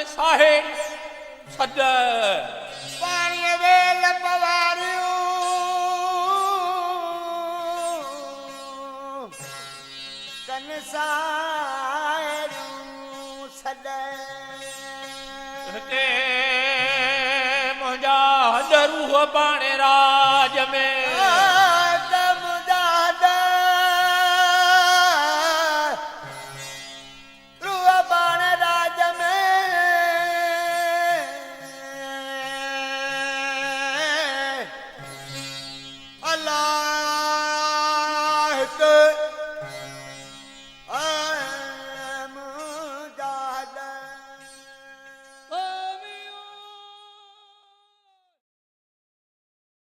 साहिब सद पाणी वेल पवारियूं कन साहिरूं सद हिते मुंहिंजा हद रूह पाणे राज में